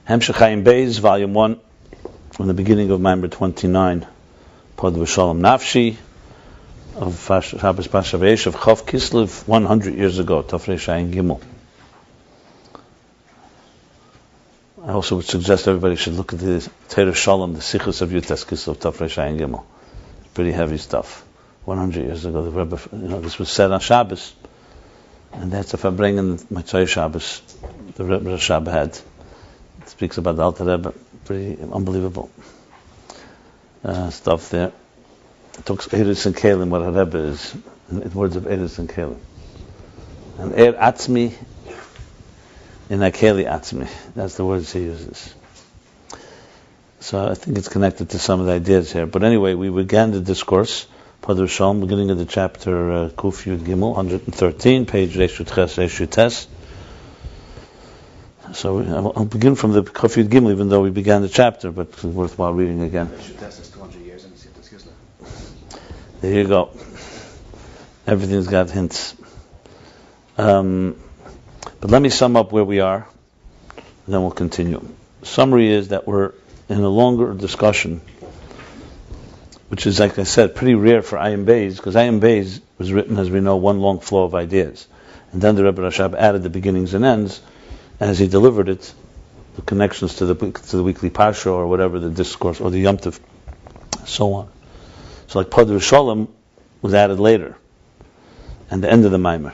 Hemshech Ayin Beis, Volume 1, from the beginning of Maimer 29, Pod V'Shalom Nafshi, of Shabbos Pasha V'Yesh, of Chav Kislev, 100 years ago, Tafrei Ayin Gimel. I also would suggest everybody should look at the Teirah Shalom, the Sichos of Yutas Kislev, Tafrei Ayin Gimel. It's pretty heavy stuff. 100 years ago, the Rebbe, this was said on Shabbos, and that's if I bring in Motzei Shabbos, the Rebbe Rashab had. It speaks about the Alter Rebbe, pretty unbelievable stuff there. It talks Eretz and Kalim, what a Rebbe is, in words of Eretz and Kalim. And Atzmi in Akeli Atzmi, that's the words he uses. So I think it's connected to some of the ideas here. But anyway, we began the discourse, Padr Shalom, beginning of the chapter Kuf Yud Gimel, 113, page Reshut Ches, Reshut Tes. So I'll begin from the Kuf Yud Gimel, even though we began the chapter, but it's worthwhile reading again. Reshut Tes is 200 years, and you see it. There you go. Everything's got hints. But let me sum up where we are, and then we'll continue. The summary is that we're in a longer discussion, which is, like I said, pretty rare for Ayin Beis, because Ayin Beis was written, as we know, one long flow of ideas. And then the Rebbe Rashab added the beginnings and ends, and as he delivered it, the connections to the weekly Parsha, or whatever, the discourse, or the Yom Tov, so on. So like Padr Shalom was added later, and the end of the Maimer.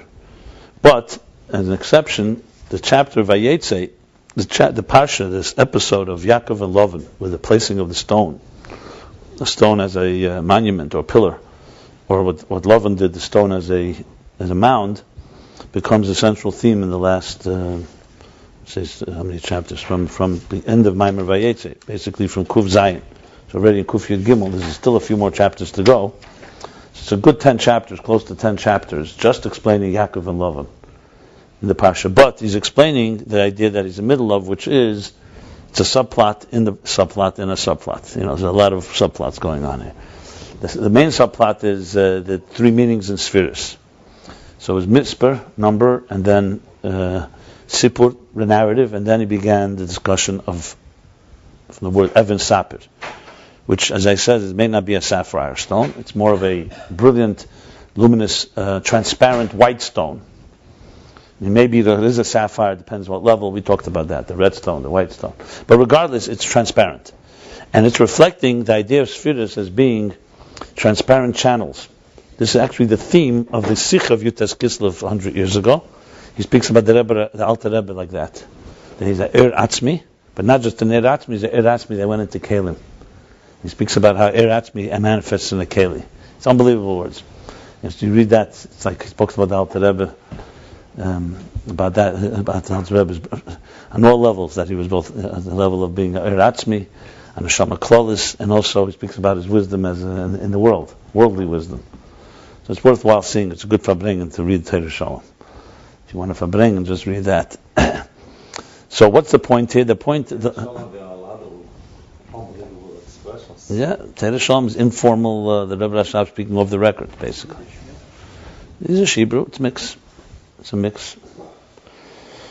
But, as an exception, the chapter of Vayetze, the Parsha, this episode of Yaakov and Lavan, with the placing of the stone as a monument or pillar, or what Lavan did, the stone as a mound, becomes a central theme in the last, how many chapters, from the end of Maimer Vayetze, basically from Kuf Zayin. So already in Kuf Yud Gimel, there's still a few more chapters to go. So it's a good 10 chapters, close to 10 chapters, just explaining Yaakov and Lavan in the Parsha. But he's explaining the idea that he's in the middle of, which is, it's a subplot in a subplot. There's a lot of subplots going on here. The main subplot is the three meanings in Spheres. So it was Mitzper, number, and then Sipur, the narrative, and then he began the discussion from the word Evan Sapir, which, as I said, it may not be a sapphire stone. It's more of a brilliant, luminous, transparent white stone. Maybe there is a sapphire, depends what level. We talked about that, the red stone, the white stone. But regardless, it's transparent. And it's reflecting the idea of spheres as being transparent channels. This is actually the theme of the Sikh of Yutas Kislev 100 years ago. He speaks about the Alter Rebbe like that. That he's an Atzmi, but not just an Atzmi, he's an Atzmi that went into Kalim. He speaks about how Atzmi manifests in the Kali. It's unbelievable words. If you read that, it's like he spoke about the Alter Rebbe, about the Alter Rebbe on all levels, that he was both at the level of being Atzmi and a Shama Klolis, and also he speaks about his wisdom as in the world, worldly wisdom. So it's worthwhile seeing. It's a good fabringen to read Teirah Shalom. If you want to fabringen, just read that. So what's the point here? The point... Teirah Shalom is informal, the Rebbe Rashab speaking off the record, basically. These are Hebrew, it's mix. It's a mix.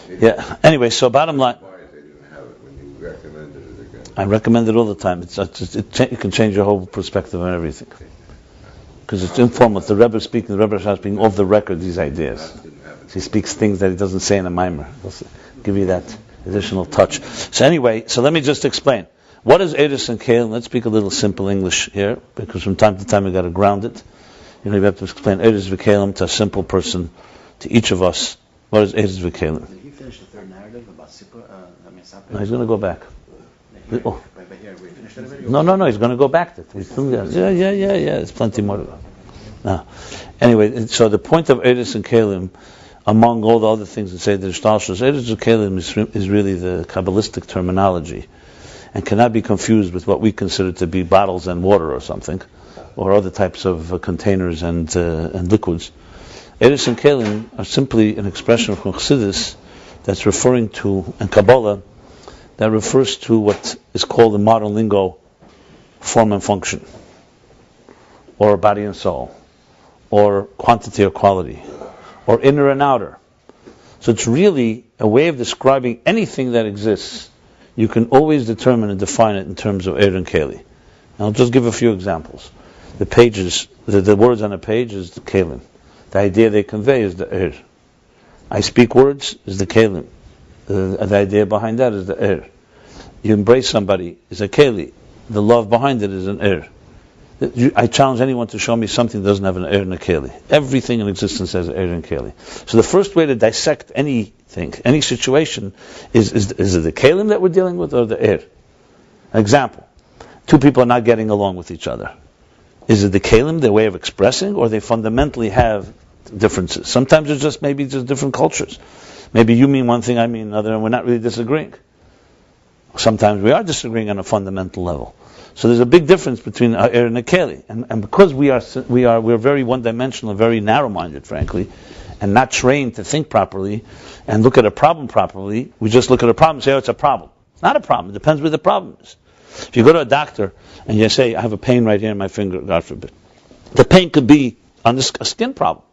Yeah. Anyway, so bottom line. Why they didn't have it when you recommended it again? I recommend it all the time. You can change your whole perspective on everything. Because it's informal. It's the Rebbe speaking, the Rebbe Rashab speaking off the record, these ideas. So he speaks things that he doesn't say in a mimer. He'll give you that additional touch. So anyway, let me just explain. What is Eretz and Kalim? Let's speak a little simple English here, because from time to time we've got to ground it. You have to explain Eretz V'Kalim to a simple person, to each of us. What is Eretz V'Kalim? Did he finish the third narrative about Sipur? No, he's going to go back. Here, we finished that already? No, he's going to go back to it. Yeah, there's plenty more to go. No. Anyway, so the point of Eretz and Kalim, among all the other things that say the Shtalshus, Eretz and Kalim is really the Kabbalistic terminology, and cannot be confused with what we consider to be bottles and water or something, or other types of containers and liquids. Eretz and Kalim are simply an expression from Chassidus that's referring to, and Kabbalah, that refers to what is called in modern lingo form and function, or body and soul, or quantity or quality, or inner and outer. So it's really a way of describing anything that exists. you can always determine and define it in terms of Er and Keli. And I'll just give a few examples. The pages, the words on a page is the Kelim. The idea they convey is the Er. I speak words is the Kelim. The idea behind that is the Er. You embrace somebody is a Keli. The love behind it is an Er. I challenge anyone to show me something that doesn't have an Er and a Keli. Everything in existence has an Er and Keli. So the first way to dissect anything, any situation, is it the Kelim that we're dealing with or the Er? An example. Two people are not getting along with each other. Is it the Kelim, their way of expressing, or they fundamentally have differences? Sometimes it's just maybe just different cultures. Maybe you mean one thing, I mean another, and we're not really disagreeing. Sometimes we are disagreeing on a fundamental level. So there's a big difference between a Er and a Keli, and because we're very one-dimensional, very narrow-minded, frankly, and not trained to think properly and look at a problem properly. We just look at a problem and say, "Oh, it's a problem." It's not a problem. It depends where the problem is. If you go to a doctor and you say, "I have a pain right here in my finger," God forbid, the pain could be on a skin problem.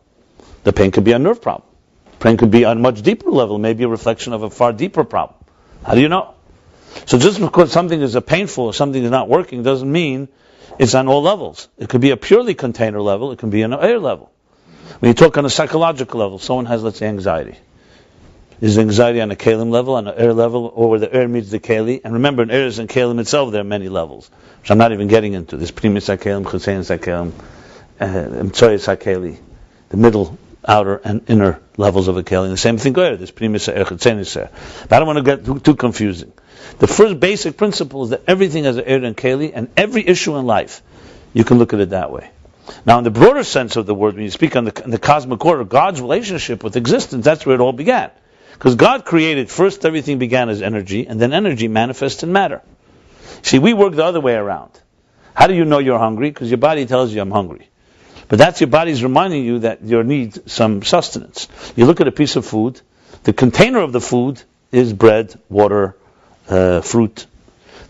The pain could be a nerve problem. The pain could be on a much deeper level, maybe a reflection of a far deeper problem. How do you know? So just because something is painful or something is not working doesn't mean it's on all levels. It could be a purely container level. It can be an air level. When you talk on a psychological level, someone has, let's say, anxiety. Is anxiety on a Kelim level, on an air level, or where the air meets the Keli? And remember, in air and Kelim itself, there are many levels, which I'm not even getting into. There's Primis HaKelim, Chutzein HaKelim, Mtzoyes HaKeli, the middle, outer, and inner levels of a Keli. And the same thing there. There's Primis HaEr, Chutzein HaEr. But I don't want to get too confusing. The first basic principle is that everything has an Er and Keli, and every issue in life, you can look at it that way. Now, in the broader sense of the word, when you speak on the cosmic order, God's relationship with existence, that's where it all began. Because God created, first everything began as energy, and then energy manifests in matter. See, we work the other way around. How do you know you're hungry? Because your body tells you I'm hungry. But that's your body's reminding you that you need some sustenance. You look at a piece of food, the container of the food is bread, water, fruit.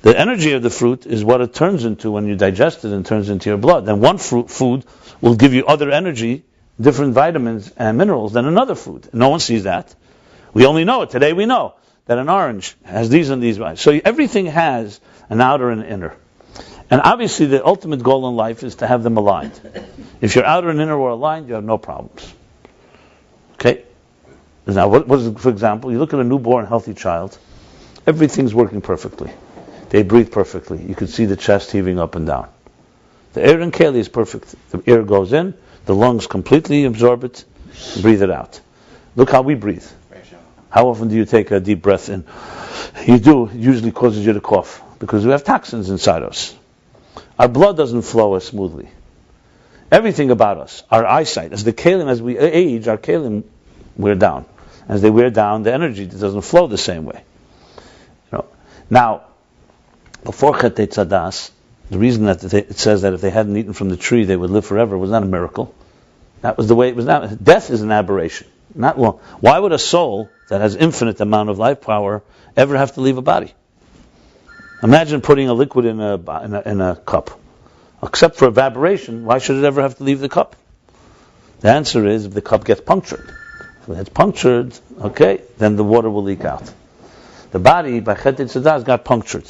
The energy of the fruit is what it turns into when you digest it and turns into your blood. Then one food will give you other energy, different vitamins and minerals than another food. No one sees that. We only know it. Today we know that an orange has these and these. So everything has an outer and inner. And obviously the ultimate goal in life is to have them aligned. If your outer and inner were aligned, you have no problems. Okay? Now, what is it, for example, you look at a newborn healthy child, everything's working perfectly. They breathe perfectly. You can see the chest heaving up and down. The air in Keli is perfect. The air goes in, the lungs completely absorb it, breathe it out. Look how we breathe. How often do you take a deep breath in? You do. It usually causes you to cough because we have toxins inside us. Our blood doesn't flow as smoothly. Everything about us, our eyesight, as we age, our kelim wear down. As they wear down, the energy doesn't flow the same way. Now, before Chetei Tzadas, the reason that it says that if they hadn't eaten from the tree, they would live forever was not a miracle. That was the way it was. Not. Death is an aberration. Not long. Why would a soul that has infinite amount of life power ever have to leave a body? Imagine putting a liquid in a cup. Except for evaporation, why should it ever have to leave the cup? The answer is if the cup gets punctured. If it gets punctured, okay, then the water will leak out. The body, by Chetei Tzadas, got punctured.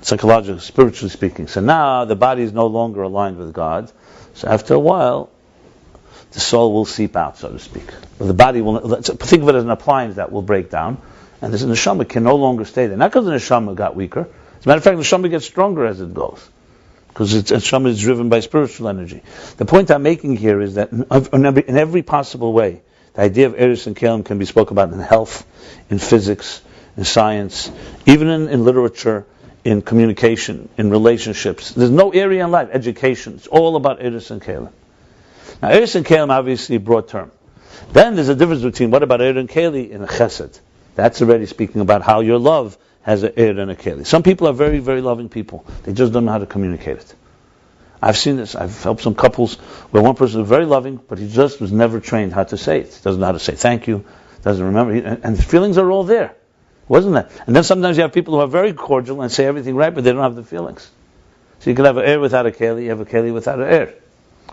Psychologically, spiritually speaking. So now the body is no longer aligned with God. So after a while, the soul will seep out, so to speak. The body will, think of it as an appliance that will break down, and this neshama can no longer stay there. Not because the neshama got weaker. As a matter of fact, the neshama gets stronger as it goes, because the neshama is driven by spiritual energy. The point I'm making here is that in every possible way, the idea of Eris and Kelim can be spoken about in health, in physics, in science, even in literature, in communication, in relationships. There's no area in life, education. It's all about Eris and Kelim. Now, Eris and Kelim obviously a broad term. Then there's a difference between what about Er and Keli and a Chesed. That's already speaking about how your love has an Er and a Keli. Some people are very, very loving people. They just don't know how to communicate it. I've seen this. I've helped some couples where one person is very loving, but he just was never trained how to say it. Doesn't know how to say thank you. Doesn't remember. And the feelings are all there. Wasn't that? And then sometimes you have people who are very cordial and say everything right, but they don't have the feelings. So you can have an Er without a Keli, you have a Keli without an Er.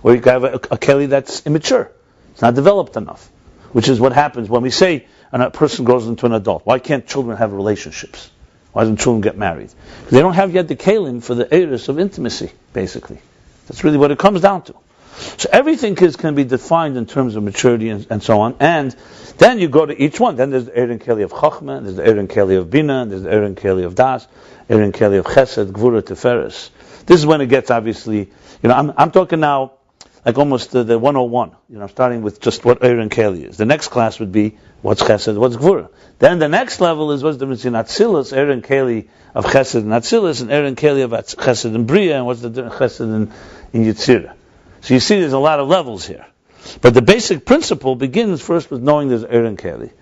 Or you can have a Keli that's immature. It's not developed enough. Which is what happens when we say a person grows into an adult. Why can't children have relationships? Why doesn't children get married? Because they don't have yet the kelim for the eris of intimacy, basically. That's really what it comes down to. So everything can be defined in terms of maturity and so on. And then you go to each one. Then there's the Erin Keli of Chochmah, there's the Erin Keli of Bina, there's the Erin Keli of Das, Erin Keli of Chesed, Gvura, Tiferes. This is when it gets obviously, I'm talking now like almost the 101, starting with just what Erin Keli is. The next class would be what's Chesed, what's Gvura. Then the next level is what's the difference in Atzilus, Erin Keli of Chesed and Atzilus, and Erin Keli of Chesed and Bria, and what's the difference Chesed in Yitzirah. So you see there's a lot of levels here. But the basic principle begins first with knowing there's Erin Keli.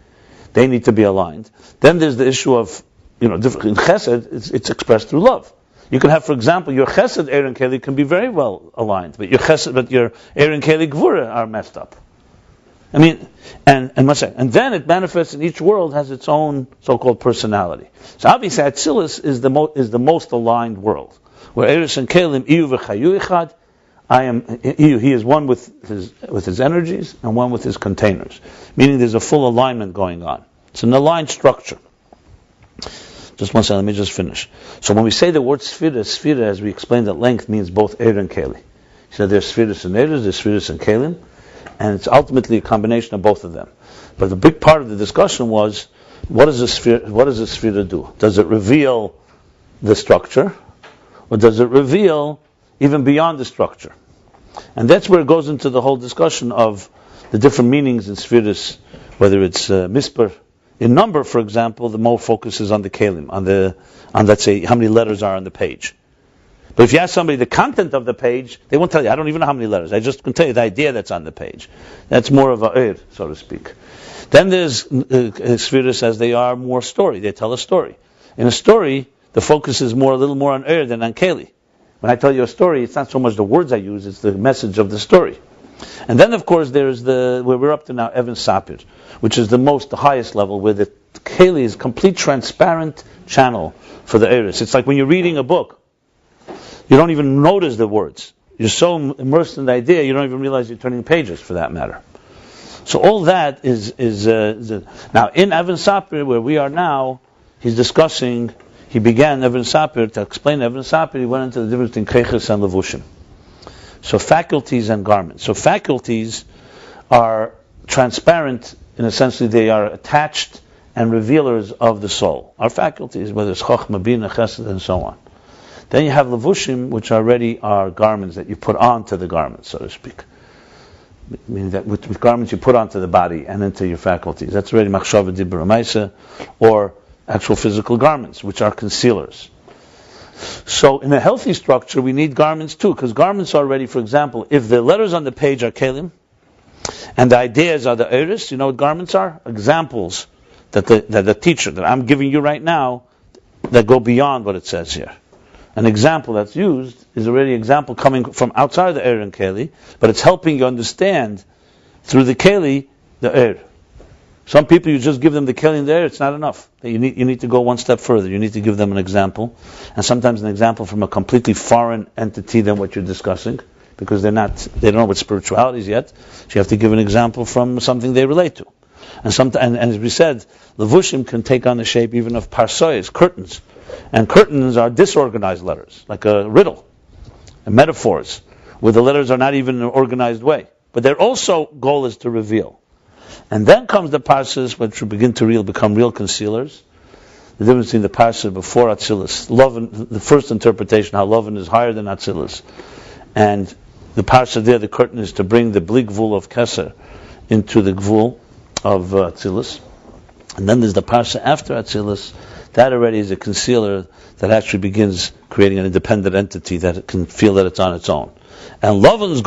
They need to be aligned. Then there's the issue of, in Chesed, it's expressed through love. You can have, for example, your Chesed Erin Keli can be very well aligned, but your Erin Keli Gvura are messed up. And then it manifests in each world has its own so-called personality. So obviously Atzilus is the most aligned world, where Eris and Kelim Iyu v'chayu echad. He is one with his energies and one with his containers. Meaning there's a full alignment going on. It's an aligned structure. Just one second, let me just finish. So when we say the word Sphira, as we explained at length, means both Eir and Keli. So there's Sphiras and Eiros, there's Sphiras and Kelim, and it's ultimately a combination of both of them. But the big part of the discussion was, what does a Sphira do? Does it reveal the structure, or does it reveal even beyond the structure? And that's where it goes into the whole discussion of the different meanings in Sphiras, whether it's Mispar. In number, for example, the more focus is on the Kelim, on let's say how many letters are on the page. But if you ask somebody the content of the page, they won't tell you. I don't even know how many letters. I just can tell you the idea that's on the page. That's more of a eir, so to speak. Then there's Sphiras as they are more story. They tell a story. In a story, the focus is a little more on eir than on Keli. When I tell you a story, it's not so much the words I use, it's the message of the story. And then, of course, there's where we're up to now, Evan Sapir, which is the highest level, where the Keli is complete transparent channel for the Eris. It's like when you're reading a book, you don't even notice the words. You're so immersed in the idea, you don't even realize you're turning pages, for that matter. So all that is now in Evan Sapir, where we are now, he began Evan Sapir, to explain Evan Sapir, he went into the difference between Keiches and Levushim. So faculties and garments. So faculties are transparent, in a sense that they are attached and revealers of the soul. Our faculties, whether it's Chochmah, Bina, Chesed, and so on. Then you have Levushim, which already are garments that you put onto the garments, so to speak. Meaning that with garments you put onto the body and into your faculties. That's already Machshava, Dibur, Maisa, or actual physical garments, which are concealers. So in a healthy structure, we need garments too, because garments are already, for example, if the letters on the page are kelim, and the ideas are the eris, you know what garments are? Examples that the teacher, that I'm giving you right now, that go beyond what it says here. An example that's used is already an example coming from outside the eir and keli, but it's helping you understand through the keli, the eir. Some people, you just give them the keli and the eir, it's not enough. You need to go one step further. You need to give them an example, and sometimes an example from a completely foreign entity than what you're discussing, because they don't know what spirituality is yet. So you have to give an example from something they relate to. And as we said, levushim can take on the shape even of parsois, curtains. And curtains are disorganized letters, like a riddle, and metaphors, where the letters are not even in an organized way. But their also goal is to reveal. And then comes the parsas, which will begin to become real concealers. The difference between the parsa before Atzilus, the first interpretation, how Lovin is higher than Atzilus, and the parsa there, the curtain is to bring the bli gvul of Keser into the gvul of Atzilus. And then there's the parsa after Atzilus. That already is a concealer that actually begins creating an independent entity that it can feel that it's on its own. And Lovin's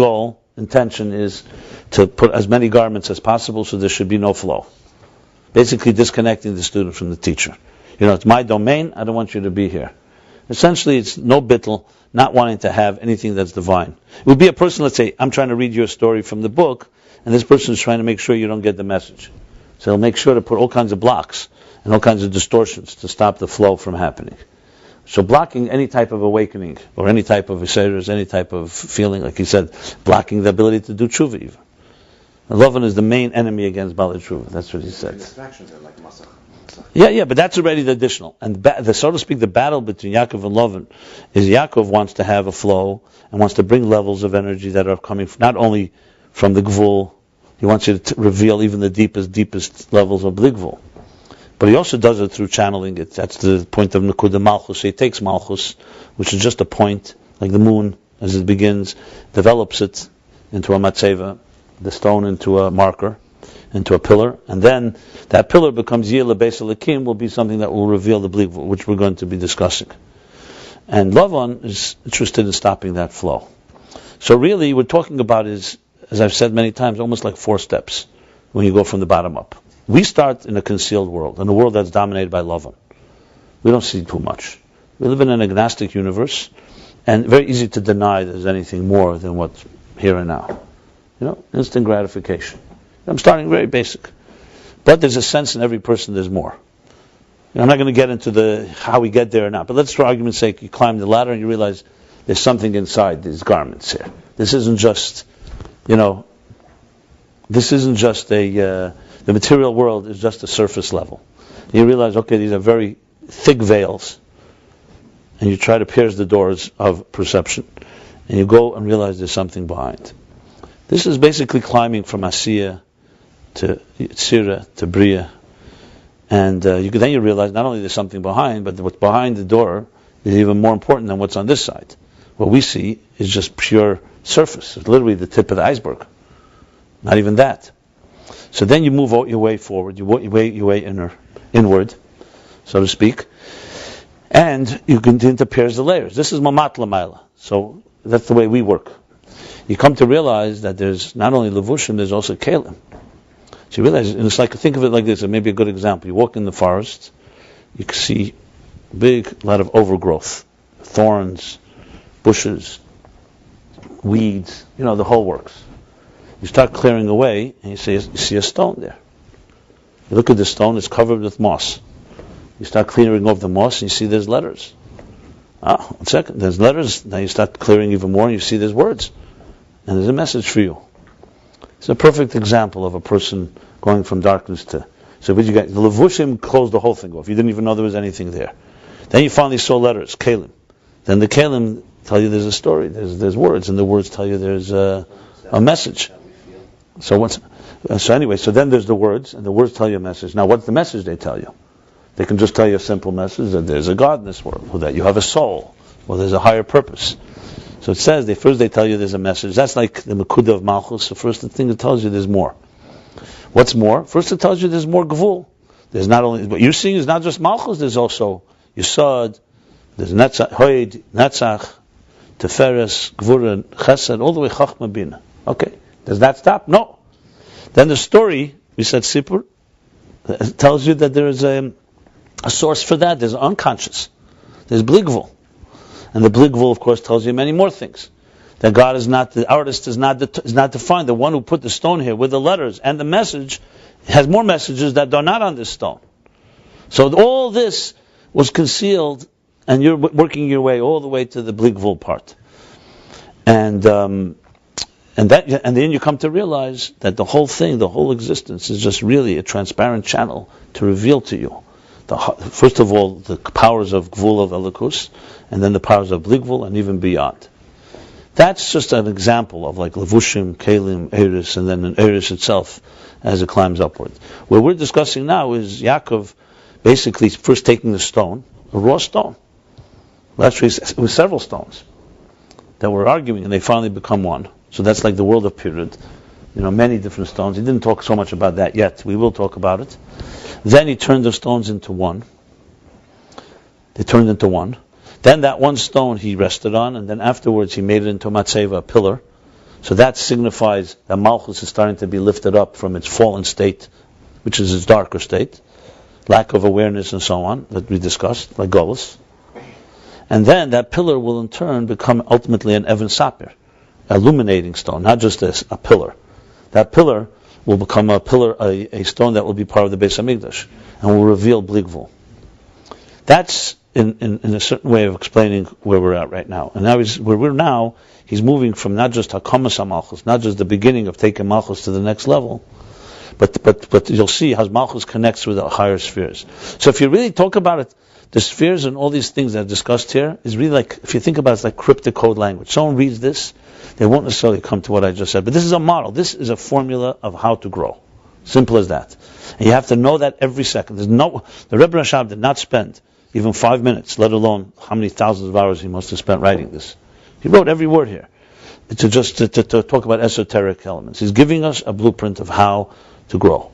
intention is to put as many garments as possible so there should be no flow. Basically disconnecting the student from the teacher. It's my domain, I don't want you to be here. Essentially, it's no bittul, not wanting to have anything that's divine. It would be a person, let's say, I'm trying to read your story from the book, and this person is trying to make sure you don't get the message. So he'll make sure to put all kinds of blocks and all kinds of distortions to stop the flow from happening. So blocking any type of awakening, or any type of iseirus, any type of feeling, like he said, blocking the ability to do tshuva even. And Lovin is the main enemy against Baalei Tshuva. That's what he said. Distractions are like masach. Yeah, but that's already the additional. And so to speak, the battle between Yaakov and Lavan is Yaakov wants to have a flow and wants to bring levels of energy that are coming not only from the Gvul, he wants you to reveal even the deepest levels of the Gvul. But he also does it through channeling it. That's the point of Nekuda Malchus. So he takes Malchus, which is just a point, like the moon, as it begins, develops it into a matzeva, the stone into a marker, into a pillar, and then that pillar becomes Yeh Lebeis Elokim, will be something that will reveal the Bli Gvul, which we're going to be discussing. And Lavan is interested in stopping that flow. So really, we're talking about is, as I've said many times, almost like 4 steps when you go from the bottom up. We start in a concealed world, in a world that's dominated by Lavan. We don't see too much. We live in an agnostic universe, and very easy to deny there's anything more than what's here and now. Instant gratification. I'm starting very basic. But there's a sense in every person there's more. I'm not going to get into how we get there or not, but let's, for argument's sake, you climb the ladder and you realize there's something inside these garments here. This isn't just, the material world is just a surface level. And you realize, okay, these are very thick veils, and you try to pierce the doors of perception, and you go and realize there's something behind. This is basically climbing from Asiya to Yitzira to Bria, and then you realize not only there's something behind, but what's behind the door is even more important than what's on this side. What we see is just pure surface. It's literally the tip of the iceberg. Not even that. So then you move your way forward, you work your way inward, so to speak, and you continue to pierce the layers. This is Mamat Lamaila. So that's the way we work. You come to realize that there's not only Levushim, there's also Kalim. So you realize, and it's like, think of it like this, it may be a good example. You walk in the forest, you can see a lot of overgrowth, thorns, bushes, weeds, the whole works. You start clearing away, and you see a stone there. You look at the stone, it's covered with moss. You start clearing off the moss, and you see there's letters. 1 second, there's letters. Now you start clearing even more, and you see there's words. And there's a message for you. It's a perfect example of a person going from darkness to... So what you got? The Levushim closed the whole thing off. You didn't even know there was anything there. Then you finally saw letters, Kalim. Then the Kalim tell you there's a story, there's words, and the words tell you there's a message. So then there's the words, and the words tell you a message. Now what's the message they tell you? They can just tell you a simple message that there's a God in this world, or that you have a soul, or there's a higher purpose. So it says, first they tell you there's a message. That's like the Mekuda of Malchus. The first thing that tells you there's more. What's more? First it tells you there's more Gvul. There's not only, what you're seeing is not just Malchus, there's also Yesod, there's Hoid, Netzach, Teferes, Gvura, Chesed, all the way Chachma Bina. Okay, does that stop? No. Then the story, we said Sipur, tells you that there is a source for that. There's unconscious. There's Bli Gvul. And the Bli Gvul, of course, tells you many more things. That God is not, the artist is not defined. The one who put the stone here with the letters and the message has more messages that are not on this stone. So all this was concealed, and you're working your way all the way to the Bli Gvul part. And then you come to realize that the whole thing, the whole existence, is just really a transparent channel to reveal to you, first of all, the powers of Gvul of Elikus, and then the powers of Bli Gvul, and even beyond. That's just an example of like Levushim, Kalim, Eris, and then an Eris itself as it climbs upward. What we're discussing now is Yaakov basically first taking the stone, a raw stone. Well, actually, it was several stones that were arguing, and they finally become one. So that's like the world of Pirid. Many different stones. He didn't talk so much about that yet. We will talk about it. Then he turned the stones into one. They turned into one. Then that one stone he rested on, and then afterwards he made it into a matzeva, a pillar. So that signifies that Malchus is starting to be lifted up from its fallen state, which is its darker state, lack of awareness and so on, that we discussed, like Golus. And then that pillar will in turn become ultimately an Even Sapir, illuminating stone, not just a pillar. That pillar will become a stone that will be part of the Beis Hamikdash, and will reveal Bli Gvul. That's in a certain way of explaining where we're at right now. And now he's moving from not just Hakamas HaMalchus, not just the beginning of taking Malchus to the next level, But you'll see how Malchus connects with the higher spheres. So if you really talk about it, the spheres and all these things that are discussed here is really like, if you think about it, it's like cryptic code language. Someone reads this, they won't necessarily come to what I just said. But this is a model. This is a formula of how to grow. Simple as that. And you have to know that every second. The Rebbe Rashab did not spend even 5 minutes, let alone how many thousands of hours he must have spent writing this. He wrote every word here to talk about esoteric elements. He's giving us a blueprint of how to grow.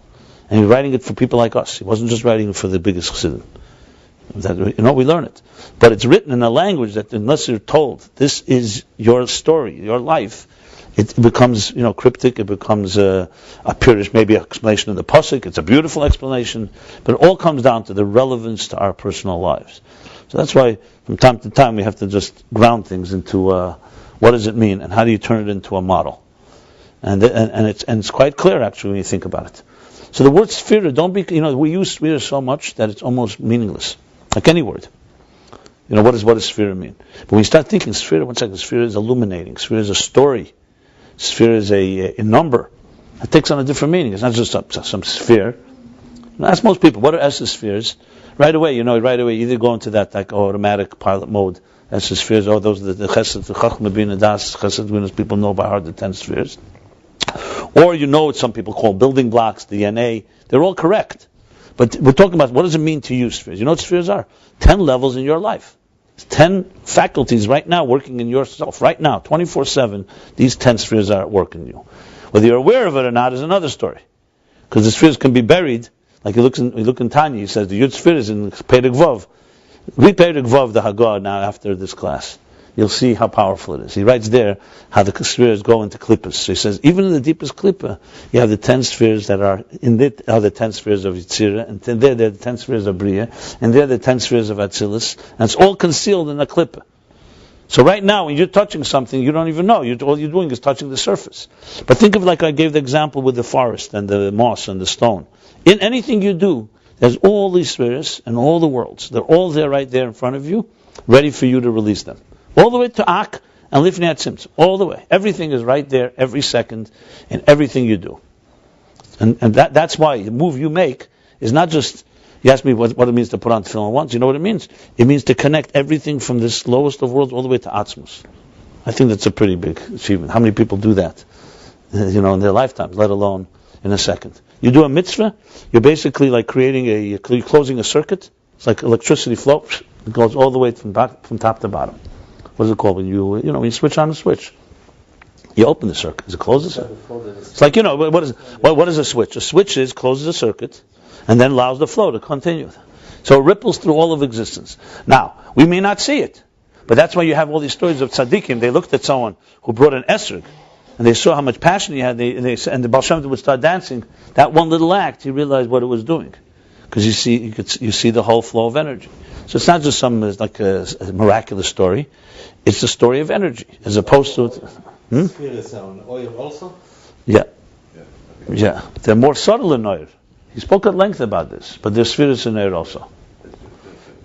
And he's writing it for people like us. He wasn't just writing it for the biggest chassidim. We learn it. But it's written in a language that unless you're told, this is your story, your life, it becomes, cryptic, it becomes a purish, maybe an explanation of the pasuk. It's a beautiful explanation, but it all comes down to the relevance to our personal lives. So that's why from time to time we have to just ground things into what does it mean and how do you turn it into a model. And it's quite clear actually when you think about it. So the word sphere, we use sphere so much that it's almost meaningless, like any word. What does sphere mean? But when you start thinking sphere, one second, sphere is illuminating, sphere is a story. Sphere is a number. It takes on a different meaning. It's not just some sphere. Ask most people, what are spheres? Right away, you either go into that like automatic pilot mode. Spheres, those are the chesed, the chachma, bina, das, chesed, winners, people know by heart the 10 spheres. Or what some people call building blocks, DNA. They're all correct. But we're talking about what does it mean to use spheres? You know what spheres are? 10 levels in your life. 10 faculties right now working in yourself, right now, 24/7, these 10 spheres are at work in you. Whether you're aware of it or not is another story. Because the spheres can be buried, like you look in Tanya, he says the Yud sphere is in Perek Vav. Read Perek Vav, the Haggadah, now after this class. You'll see how powerful it is. He writes there how the spheres go into klippas. So he says, even in the deepest klippa, you have the 10 spheres that are in it, are the 10 spheres of Yitzira, and there they're the 10 spheres of Bria, and there the 10 spheres of Atzilus, and it's all concealed in the klippa. So right now, when you're touching something, you don't even know. All you're doing is touching the surface. But think of it like I gave the example with the forest and the moss and the stone. In anything you do, there's all these spheres and all the worlds. They're all there right there in front of you, ready for you to release them. All the way to Ak and Lifnei Tzimtzum. All the way. Everything is right there, every second, in everything you do. And that's why the move you make is not just, you ask me what it means to put on tefillin once. You know what it means? It means to connect everything from this lowest of worlds all the way to Atzmus. I think that's a pretty big achievement. How many people do that, in their lifetime, let alone in a second? You do a mitzvah, you're basically like you're closing a circuit. It's like electricity flow. It goes all the way from top to bottom. What is it called when you switch on the switch? You open the circuit. Does it close the circuit? It's like, what is a switch? A switch closes a circuit and then allows the flow to continue. So it ripples through all of existence. Now, we may not see it, but that's why you have all these stories of tzaddikim. They looked at someone who brought an esrog, and they saw how much passion he had, and the Baal Shem Tov would start dancing. That one little act, he realized what it was doing. Because you see the whole flow of energy. So it's not just like a miraculous story. It's the story of energy, as opposed to... Sphere is on oil also? Yeah. They're more subtle in oil. He spoke at length about this, but there's spheres in oil also.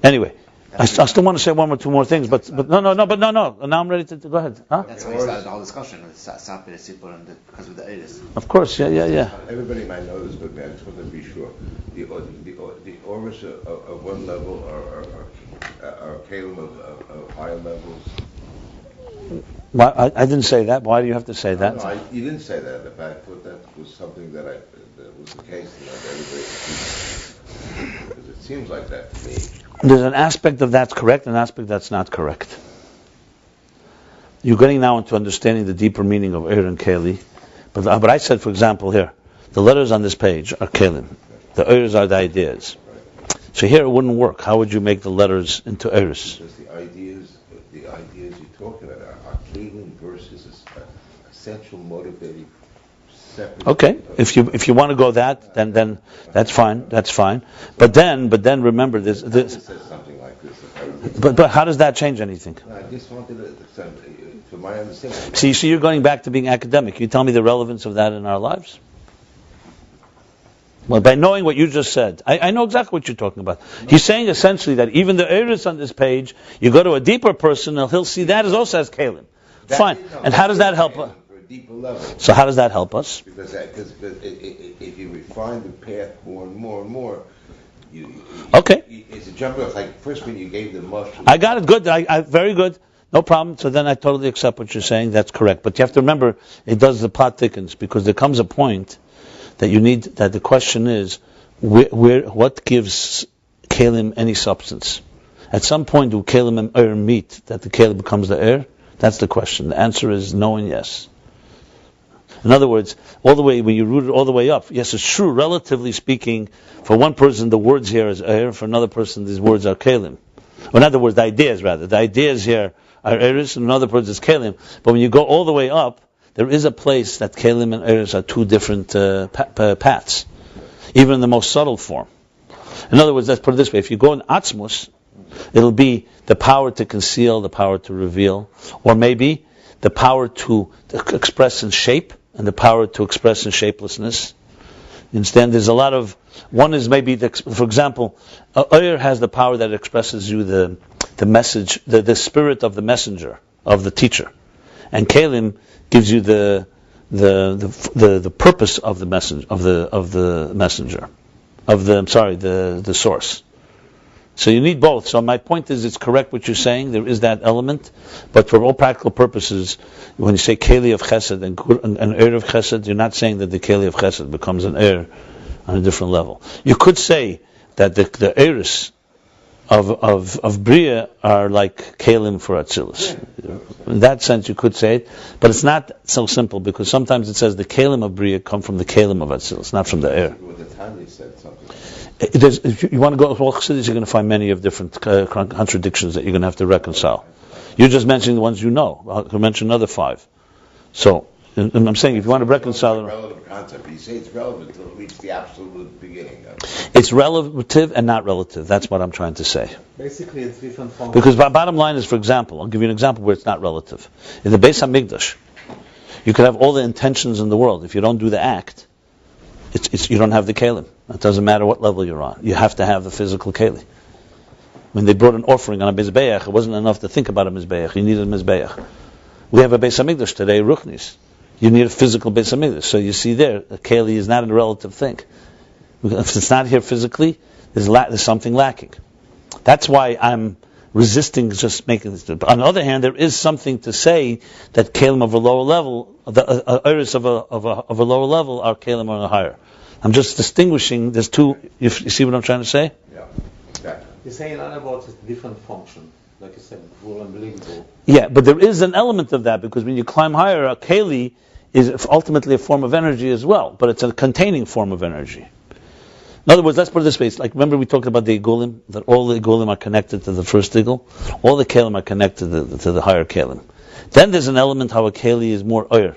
Anyway, I still want to say one or two more things, but no. Now I'm ready to go ahead. Huh? That's why we started the whole discussion with Sapir, Sipur, and because of the Eiris. Of course, yeah. Everybody might know this, but I just want to be sure. The auras of one level are kalim of higher levels. Well, I didn't say that. Why do you have to say that? No, you didn't say that. In fact, I thought that was something that was the case. Because it seems like that to me. There's an aspect of that's correct, and an aspect that's not correct. You're getting now into understanding the deeper meaning of Eir and Keli. But I said, for example, here, the letters on this page are Kelim. The Eirs are the ideas. So here it wouldn't work. How would you make the letters into Eirs? Because the ideas you're talking about are Kelim versus essential motivating separate. Okay, if you want to go that, then that's fine. But then remember this. Says something like this. But how does that change anything? I just wanted to, for my understanding. See, you're going back to being academic. You tell me the relevance of that in our lives. Well, by knowing what you just said, I know exactly what you're talking about. He's saying essentially that even the Eiris on this page, you go to a deeper person, and he'll see that as also as Kalim. Fine. And how does that help? deeper level. So how does that help us? Because if you refine the path more and more and more, Okay. It's a jump off. Like first when you gave the mushroom. I got it. Good. I very good. No problem. So then I totally accept what you're saying. That's correct. But you have to remember, it does the plot thickens, because there comes a point that you need. That the question is, what gives kalim any substance? At some point, do kalim and air meet that the kalim becomes the air? That's the question. The answer is no and yes. In other words, all the way when you root it all the way up, yes, it's true. Relatively speaking, for one person the words here is air, for another person these words are kalim. Or in other words, the ideas here are eris, and in other words is kalim. But when you go all the way up, there is a place that kalim and eris are two different paths, even in the most subtle form. In other words, let's put it this way: if you go in atzmus, it'll be the power to conceal, the power to reveal, or maybe the power to express in shape, and the power to express in shapelessness. Instead, there's a lot of, one is maybe, for example, Ayr has the power that expresses you the message, the spirit of the messenger, of the teacher. And Kalim gives you the purpose of the message, of the messenger, the source. So you need both. So my point is, it's correct what you're saying. There is that element, but for all practical purposes, when you say keli of chesed and er of chesed, you're not saying that the keli of chesed becomes an er on a different level. You could say that the eris of bria are like kalim for atzilus. In that sense, you could say it, but it's not so simple, because sometimes it says the kalim of bria come from the kalim of atzilus, not from the er. The Tanya said something. If you want to go to all Chassidus, you're going to find many of different contradictions that you're going to have to reconcile. You're just mentioning the ones you know. I'll mention another 5. So, and I'm saying, if you want to reconcile... It's a relative concept. You say it's relevant until it reaches the absolute beginning. It's relative and not relative. That's what I'm trying to say. Basically, it's different forms. Because bottom line is, for example, I'll give you an example where it's not relative. In the Beis HaMikdash, you could have all the intentions in the world. If you don't do the act, you don't have the kelim. It doesn't matter what level you're on. You have to have the physical keli. When they brought an offering on a mizbeach, it wasn't enough to think about a mizbeach. You needed a mizbeach. We have a Beis HaMikdash today, Ruchnis. You need a physical Beis HaMikdash. So you see there, a keli is not a relative thing. If it's not here physically, there's something lacking. That's why I'm resisting just making this. But on the other hand, there is something to say that kelim of a lower level, the iris of a lower level, are kelim on a higher. I'm just distinguishing. There's two. You see what I'm trying to say? Yeah, exactly. You're saying in other words, it's different function, like you said, full unbelievable. Yeah, but there is an element of that, because when you climb higher, a keli is ultimately a form of energy as well, but it's a containing form of energy. In other words, let's put it this way. Like, remember we talked about the igulim, that all the igulim are connected to the first igul? All the kelim are connected to the higher kelim. Then there's an element how a keli is more oyer.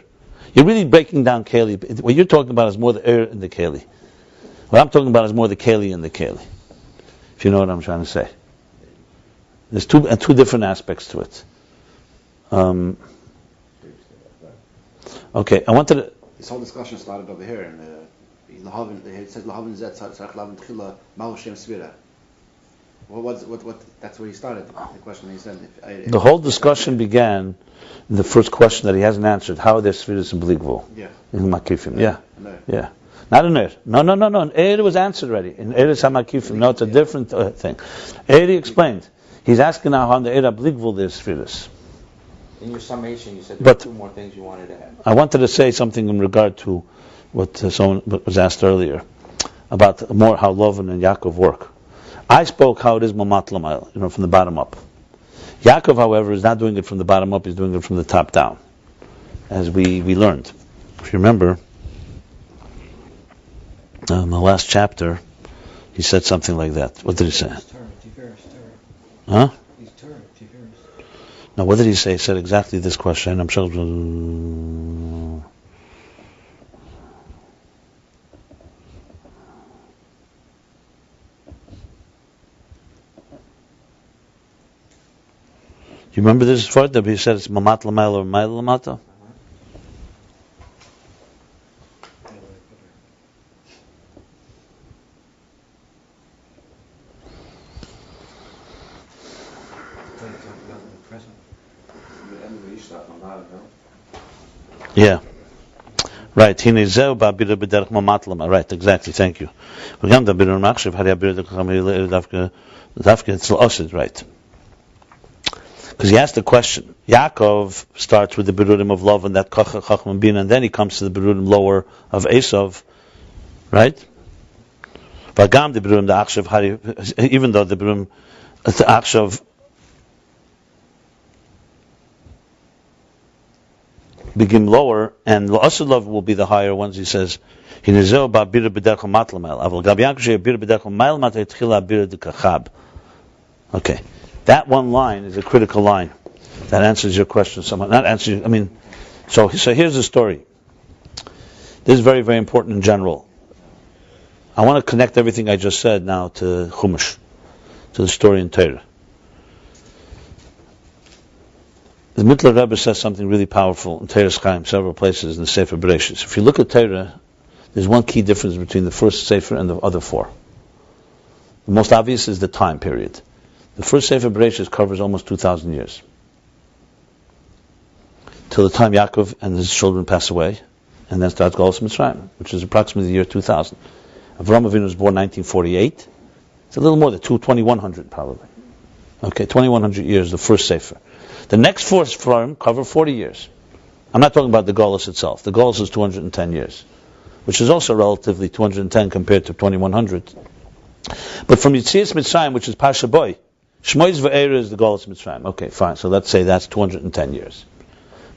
You're really breaking down keli. What you're talking about is more the oyer in the keli. What I'm talking about is more the keli in the keli. If you know what I'm trying to say. There's two different aspects to it. Okay, I wanted to... This whole discussion started over here, and it says Lahavin Zet Sarach Lavin Tchila Ma'u Shem Svira. What? That's where he started. The question he said. The whole discussion began in the first question that he hasn't answered. How are there Sviras in Bligvul? Yeah. In Makifim. Yeah. No. Yeah. Not in Er. No. In Er was answered already. In Er is HaMakifim. No, it's a different thing. Er he explained. He's asking now how in the Er Bligvul there's Sviras. In your summation, you said there were 2 more things you wanted to add. I wanted to say something in regard to what someone was asked earlier about more how Lavan and Yaakov work. I spoke how it is Mamat Lamayl, from the bottom up. Yaakov, however, is not doing it from the bottom up, he's doing it from the top down, as we learned. If you remember, in the last chapter, he said something like that. What did he say? Huh? Now, what did he say? He said exactly this question. I'm sure. Do you remember this part that he said it's mamat l'mayla or mayla l'mata? Yeah. Right. Hinezeu ba'abira b'derech mamatlama. Right. Exactly. Thank you. V'gam dabirur machshav hari abira d'chacham dafka etzel osid. Right. Because he asked the question. Yaakov starts with the birurim of love and that chacham and bina, and then he comes to the birurim lower of Esav. Right. V'gam the birurim da'achshav hari, even though the birurim da'achshav begin lower, and L'asad love will be the higher ones. He says, "Hinezeu ba'abira b'derech matlamel." Aval gab Yaakov she'abira b'derech ma'il matay tchila abira d'kachab. Okay, that one line is a critical line. That answers your question. Somewhat. Not answers. I mean, so here's the story. This is very, very important in general. I want to connect everything I just said now to Chumash, to the story in Torah. The Mittler Rebbe says something really powerful in Torah's Chaim, several places in the Sefer Bereshis. If you look at Torah, there's one key difference between the first Sefer and the other four. The most obvious is the time period. The first Sefer Bereshis covers almost 2,000 years. Till the time Yaakov and his children pass away, and then starts Golus Mitzrayim, which is approximately the year 2000. Avraham Avinu was born 1948. It's a little more than 2100 probably. Okay, 2100 years, the first Sefer. The next four Sfarim cover 40 years. I'm not talking about the Golus itself. The Golus is 210 years, which is also relatively 210 compared to 2100. But from Yetzias Mitzrayim, which is Pasha Boy, Shmois Ve'era is the Golus Mitzrayim. Okay, fine. So let's say that's 210 years.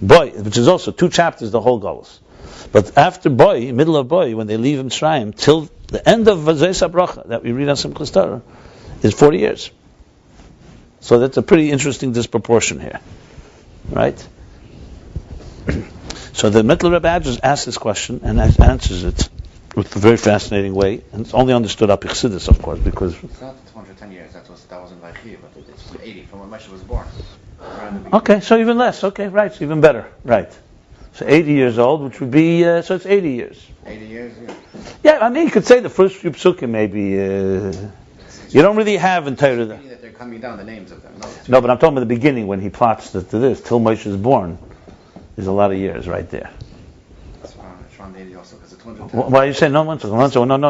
Boy, which is also 2 chapters, the whole Golus. But after Boy, middle of Boy, when they leave Mitzrayim, till the end of Vazei Sabracha, that we read on Simchas Torah, is 40 years. So that's a pretty interesting disproportion here, right? So the Mittler Rebbe just asks this question and answers it with a very fascinating way, and it's only understood up Chassidus, of course, because it's not 210 years. That wasn't Vaychi, but it's from 80, from when Moshe was born. Okay, so even less. Okay, right, so even better, right? So 80 years old, which would be so it's 80 years. 80 years, yeah. Yeah, I mean, you could say the first few psukim maybe. You don't really have in Torah that they're coming down the names of them. No, but I'm talking about the beginning when he plots to this till Moshe is born. There's a lot of years right there. It's around 80 also because it's 210. Why are you saying no?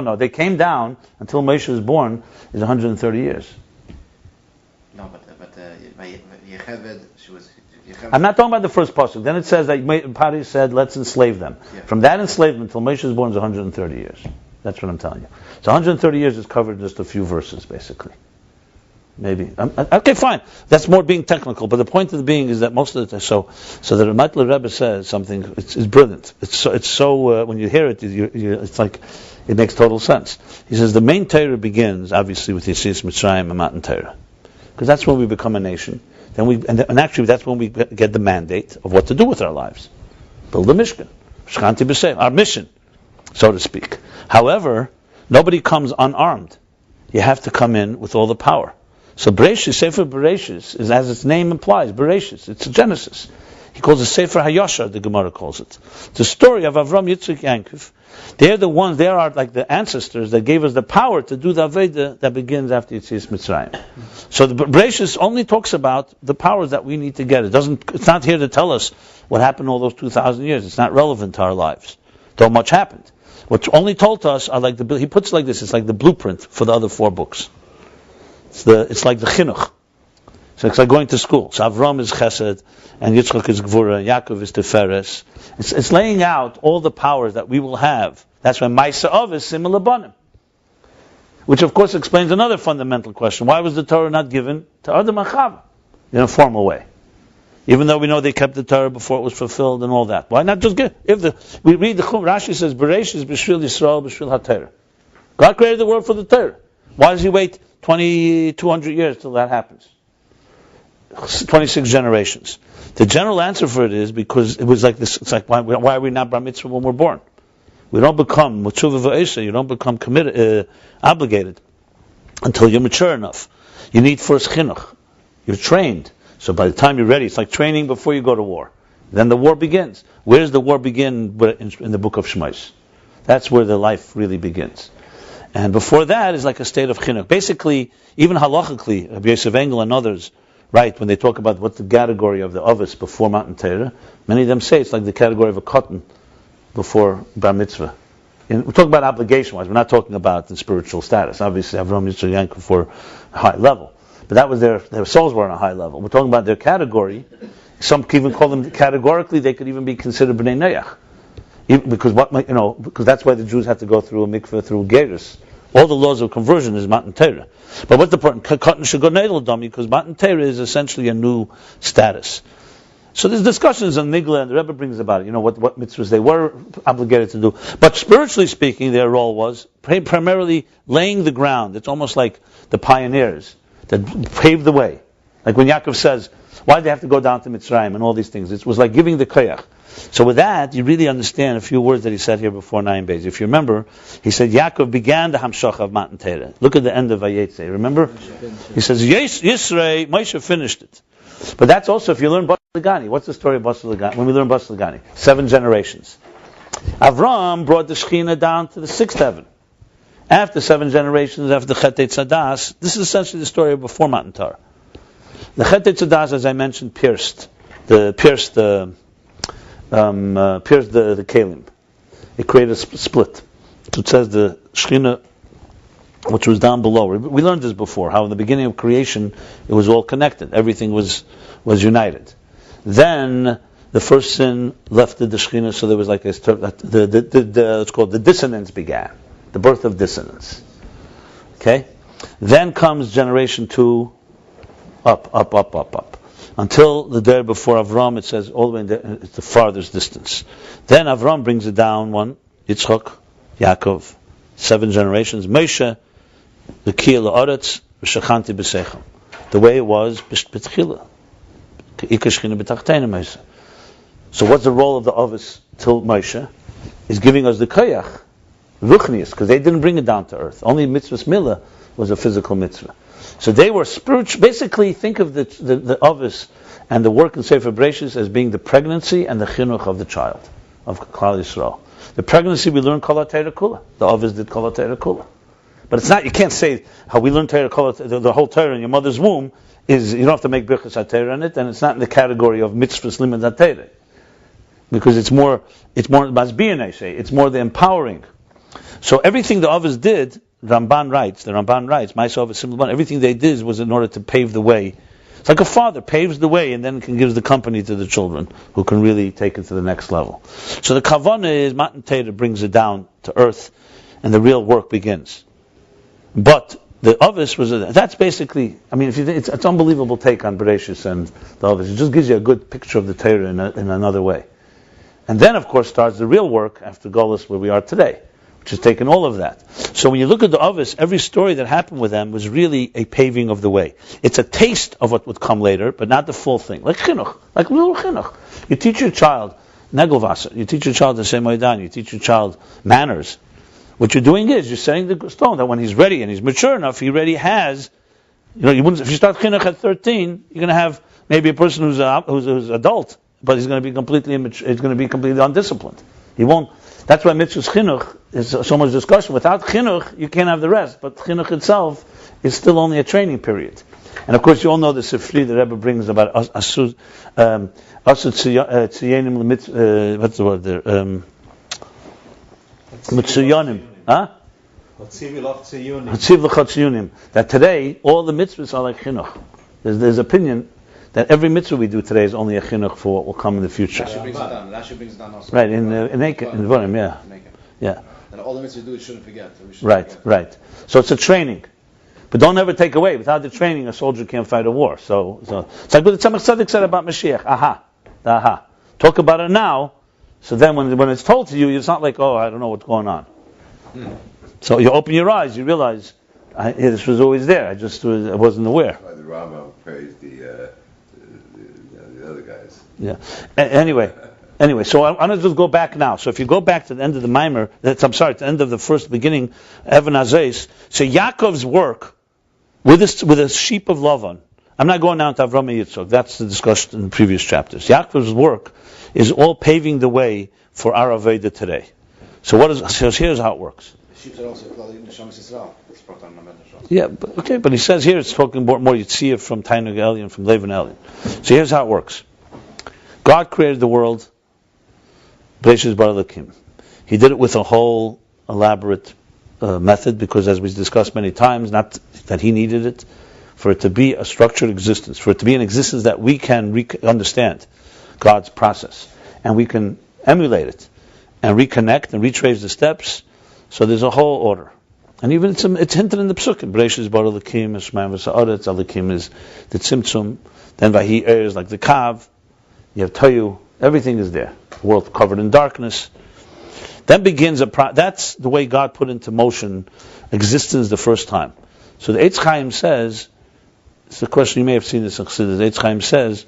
No. They came down until Moshe is born is 130 years. No, but Yecheved, she was. I'm not talking about the first pasuk. Then it says that Pari said, "Let's enslave them." Yeah. From that enslavement till Moshe is born is 130 years. That's what I'm telling you. So 130 years is covered in just a few verses, basically. Maybe. Okay, fine. That's more being technical. But the point of the being is that most of the time, so the Mittler Rebbe says something. It's brilliant. It's so when you hear it, it's like it makes total sense. He says the main Torah begins obviously with Yetzias Mitzrayim and Matan Torah, because that's when we become a nation. And actually that's when we get the mandate of what to do with our lives. Build a Mishkan, Shchanti B'Seim, our mission, so to speak. However, nobody comes unarmed. You have to come in with all the power. So Bereshis, Sefer Bereshis, is as its name implies, Bereshis. It's a Genesis. He calls it Sefer HaYashar, the Gemara calls it. The story of Avram, Yitzchak, Yankov. They're the ones, they are like the ancestors that gave us the power to do the Aveda that begins after Yetzias Mitzrayim. So the Bereshis only talks about the powers that we need to get. It's not here to tell us what happened all those 2,000 years. It's not relevant to our lives. Though much happened. What's only told to us are like he puts it like this, it's like the blueprint for the other 4 books. It's like the chinuch. So it's like going to school. So Avram is chesed, and Yitzchak is gvura, and Yaakov is teferes. It's laying out all the powers that we will have. That's why Maisa Av is similar banim. Which of course explains another fundamental question. Why was the Torah not given to Adam and Chava in a formal way? Even though we know they kept the Torah before it was fulfilled and all that. Why not just give? We read the Rashi says, Bereshis b'shvil Yisrael b'shvil HaTorah. God created the world for the Torah. Why does He wait 200 years till that happens? 26 generations. The general answer for it is because it was like this. It's like why are we not bar mitzvah when we're born? We don't become mitzvah v'esa. You don't become committed, obligated until you're mature enough. You need first chinuch. You're trained. So by the time you're ready, it's like training before you go to war. Then the war begins. Where does the war begin? In the book of Shmos. That's where the life really begins. And before that is like a state of chinuch. Basically, even halachically, Rabbi Yosef Engel and others right, when they talk about what's the category of the Ovis before Matan Torah, many of them say it's like the category of a cotton before Bar Mitzvah. We're talking about obligation-wise. We're not talking about the spiritual status. Obviously, Avram, Yitzchak, Yaakov were a high level, but that was their souls were on a high level. We're talking about their category. Some could even call them categorically. They could even be considered b'nei Noach, because that's why the Jews had to go through a mikveh through Gerus. All the laws of conversion is Matan Torah. But what's the point? Cotton should go neidel dummy because Matan Torah is essentially a new status. So there's discussions on Nigla, and the Rebbe brings about it. What mitzvahs they were obligated to do. But spiritually speaking, their role was primarily laying the ground. It's almost like the pioneers that paved the way. Like when Yaakov says, why did they have to go down to Mitzrayim and all these things? It was like giving the koyach. So with that, you really understand a few words that he said here before Naim Beis. If you remember, he said Yaakov began the Hamshach of Matan Torah. Look at the end of Vayetze. Remember? He says Yisrei, Moshe finished it. But that's also, if you learn Bas Lagani, what's the story of Bas Lagani? When we learn Bas Lagani, 7 generations. Avram brought the Shekhinah down to the 6th heaven. After 7 generations, after the Chet Tzadas, this is essentially the story of before Matan Torah. The Chet Tzadas, as I mentioned, pierced the Kalim. It created a split. So it says the Shekhinah, which was down below. We learned this before, how in the beginning of creation, it was all connected. Everything was united. Then, the first sin left the Shekhinah, so there was like it's called the dissonance began. The birth of dissonance. Okay? Then comes generation 2, up. Until the day before Avram, it says all the way it's the farthest distance. Then Avram brings it down 1, Yitzchak, Yaakov, 7 generations, Moshe, the Kiyah La'aretz, V'shachanti B'seicham. The way it was, B'tchila. K'ika Shechina B'tachteina Moshe. So what's the role of the Ovis till Moshe? Is giving us the Koyach, Ruchnius, because they didn't bring it down to earth. Only Mitzvah Milah was a physical mitzvah. So they were spiritual. Basically, think of the Ovis and the work in Sefer Bereshis as being the pregnancy and the chinuch of the child, of Klal Yisrael. The pregnancy we learn Kol HaTorah Kula. The Ovis did Kol HaTorah Kula. But it's not, you can't say how we learn Torah, the whole Torah in your mother's womb is, you don't have to make Birchas HaTorah in it, and it's not in the category of Mitzvahs Limud HaTorah. Because it's more Masbiyan, I say. It's more the empowering. So everything the Ovis did, the Ramban writes, Ma'aseh Ovis Simul, everything they did was in order to pave the way. It's like a father paves the way and then gives the company to the children who can really take it to the next level. So the Kavanah is, Matan Torah brings it down to earth and the real work begins. But the Ovis that's basically, it's an unbelievable take on Bereshis and the Ovis. It just gives you a good picture of the Torah in another way. And then, of course, starts the real work after Golus, where we are today, which has taken all of that. So when you look at the Ovis, every story that happened with them was really a paving of the way. It's a taste of what would come later, but not the full thing. Like chinuch, like little chinuch. You teach your child negelvasa, you teach your child the Moedan, you teach your child manners. What you're doing is you're setting the stone that when he's ready and he's mature enough, he already has. If you start chinuch at 13, you're going to have maybe a person who's adult, but he's going to be completely immature. He's going to be completely undisciplined. He won't. That's why mitzvah's chinuch is so much discussion. Without chinuch, you can't have the rest. But chinuch itself is still only a training period. And of course, you all know the Sifri the Rebbe brings about asud tziyanim. What's the word there? Mitzuyanim. Huh? That today all the mitzvahs are like chinuch. There's opinion that every mitzvah we do today is only a chinuch for what will come in the future. Rashi brings it down also. Right, in Vorim, yeah. And all the mitzvahs we do, we shouldn't forget. Right. So it's a training. But don't ever take away. Without the training, a soldier can't fight a war. So it's like what the Tzemach Tzedek said about Mashiach. Aha. Talk about it now, so then when it's told to you, it's not like, I don't know what's going on. So you open your eyes, you realize, this was always there. I wasn't aware. That's why the Rambam praised the other guys. Yeah. Anyway, so I'm going to just go back now. So if you go back to the end of the Maimer, to the end of the first beginning, Evan Azais, so Yaakov's work with a sheep of Lavan. I'm not going down to Avram and Yitzchak. That's the discussion in the previous chapters. Yaakov's work is all paving the way for our Aveda today. So here's how it works. Sheep are also called Neshamas Yisrael. It's brought on the Shom. Yeah, but he says here it's talking more Yitzhak from Tainug Elyon, from Levin Elyon. So here's how it works. God created the world, Beis Bar Elokim. He did it with a whole elaborate method, because as we discussed many times, not that he needed it, for it to be a structured existence, for it to be an existence that we can understand God's process, and we can emulate it, and reconnect and retrace the steps. So there's a whole order. And even it's hinted in the Psukim. Beis Bar Elokim, Shemaim V'Sa'aretz, Elokim is the Tzimtzum, then Vahi is like the Kav, you have Toyu, everything is there. The world covered in darkness. Then begins that's the way God put into motion existence the first time. So the Eitz Chaim says, it's a question, you may have seen this in Chassidus, the Eitz Chaim says,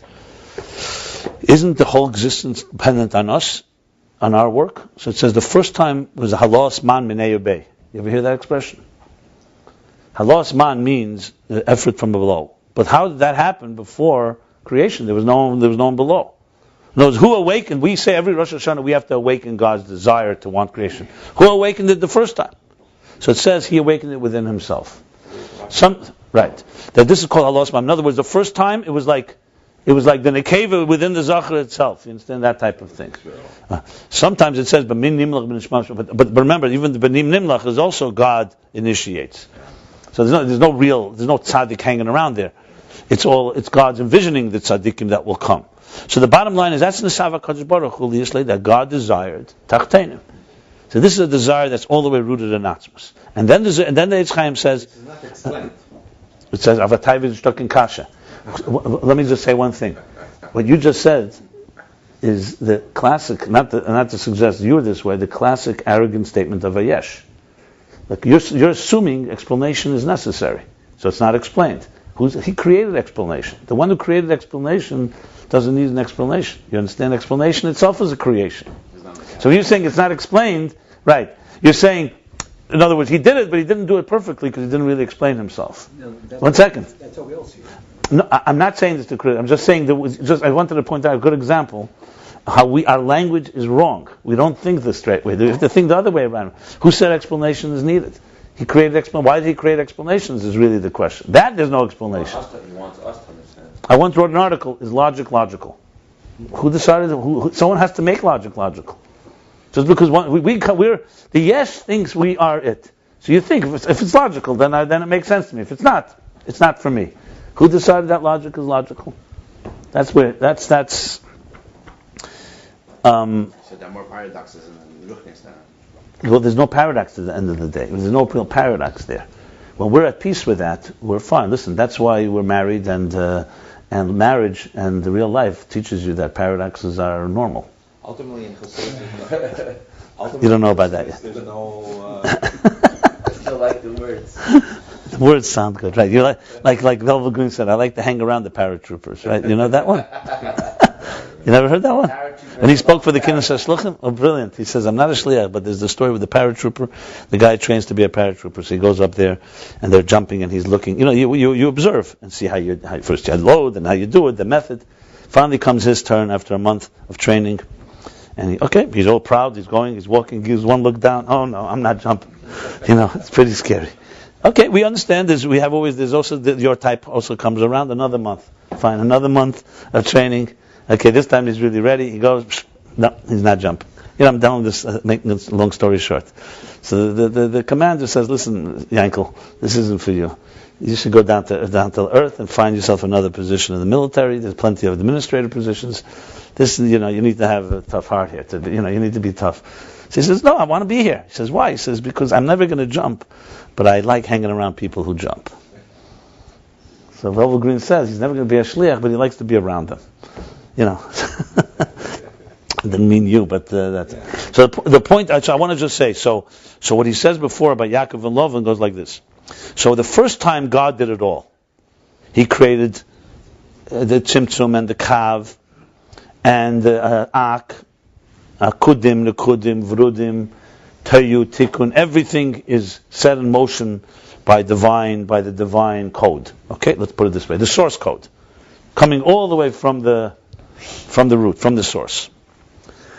isn't the whole existence dependent on us, on our work? So it says the first time was halos man minei ubei. You ever hear that expression? Halos man means the effort from below. But how did that happen before creation? There was no one below. In other words, who awakened? We say every Rosh Hashanah we have to awaken God's desire to want creation. Who awakened it the first time? So it says he awakened it within himself. Right. That this is called halos man. In other words, the first time it was like the nekeva within the zachar itself. You understand that type of thing. Sometimes it says but remember, even the benim nimlach is also God initiates. So there's no tzaddik hanging around there. It's God's envisioning the tzaddikim that will come. So the bottom line is that's Nesava Kadosh Baruch Hu that God desired Tachtenim. So this is a desire that's all the way rooted in Atzmos. And then the Eitz Chaim says, it's not explained. It says Avatai v'Shtok in Kasha. Let me just say one thing. What you just said is the classic, not to suggest you're this way, the classic arrogant statement of a yesh. Like you're assuming explanation is necessary, so it's not explained. He created explanation. The one who created explanation doesn't need an explanation. You understand? Explanation itself is a creation. So you're saying it's not explained, right? You're saying, in other words, he did it, but he didn't do it perfectly because he didn't really explain himself. No, 1 second. That's how we all see it. No, I'm not saying this to criticism. I'm just saying I wanted to point out a good example how our language is wrong. We don't think the straight way. We have to think the other way around. Who said explanation is needed? He created explanation. Why did he create explanations is really the question. That there's no explanation. He wants us to understand. I once wrote an article, is logic logical? Who decided, someone has to make logic logical. Just because we're the yes thinks we are it. So you think if it's logical, then it makes sense to me. If it's not for me. Who decided that logic is logical? That's where, that's. So there are more paradoxes in the Ruchnis now. Well, there's no paradox at the end of the day. There's no real paradox there. When we're at peace with that, we're fine. Listen, that's why we're married, and marriage and the real life teaches you that paradoxes are normal. Ultimately, in Chassidus, You don't know about that yet. There's no. I still like the words. The words sound good, right? You like Velvet Green said, I like to hang around the paratroopers, right? You know that one? You never heard that one? And he spoke for the Kinnis HaShluchim? Oh, brilliant. He says, I'm not a shliach, but there's the story with the paratrooper. The guy trains to be a paratrooper, so he goes up there, and they're jumping, and he's looking. You observe, and see how first you load, and how you do it, the method. Finally comes his turn after a month of training, and he's all proud, he's going, he's walking, gives one look down, oh no, I'm not jumping. It's pretty scary. Okay, we understand this. There's also, your type also comes around another month. Fine, another month of training. Okay, this time he's really ready. He goes, no, he's not jumping. I'm done with this, making this long story short. So the commander says, listen, Yankel, this isn't for you. You should go down to earth and find yourself another position in the military. There's plenty of administrative positions. This, you need to have a tough heart here. You need to be tough. So he says, no, I want to be here. He says, why? He says, because I'm never going to jump, but I like hanging around people who jump. So Velvet Green says he's never going to be a shliach, but he likes to be around them. Didn't mean you, but that's it. So the point, I want to just say, so what he says before about Yaakov and Lavan goes like this. So the first time God did it all, He created the Tzimtzum and the Kav, and the Ak, Kudim, Nekudim, Vrudim, Tayu, Tikkun, everything is set in motion by the divine code. Okay, let's put it this way. The source code. Coming all the way from the root, from the source.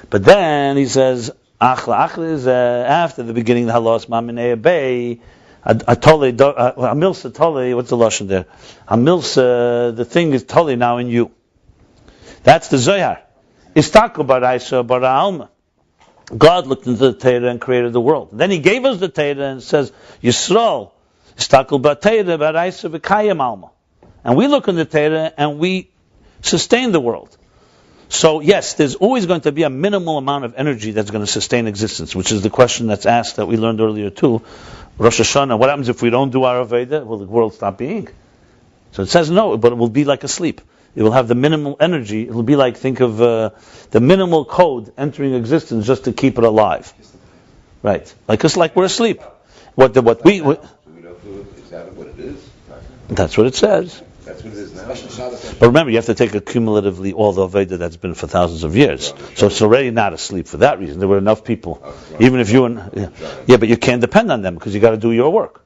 But then he says, Achla is after the beginning of the halos maminei bay. Atole, amilsa tole. What's the lashon there? Amilsa, the thing is tole now in you. That's the Zohar. Istaku baraisa bara alma. God looked into the Torah and created the world. Then He gave us the Torah and says, Yisrael, istaku b'Torah baraisa v'kayim alma. And we look in the Torah and we sustain the world. So yes, there's always going to be a minimal amount of energy that's going to sustain existence, which is the question that's asked that we learned earlier too. Rosh Hashanah, what happens if we don't do our Aveda? Will the world stop being? So it says no, but it will be like a sleep. It will have the minimal energy. It will be like, think of the minimal code entering existence just to keep it alive. Right. Like we're asleep. What we So we don't feel exactly what it is. That's what it says. That's what it is now. But remember, you have to take accumulatively all the Aveda that's been for thousands of years. So it's already not asleep for that reason. There were enough people. Even if you but you can't depend on them because you got to do your work.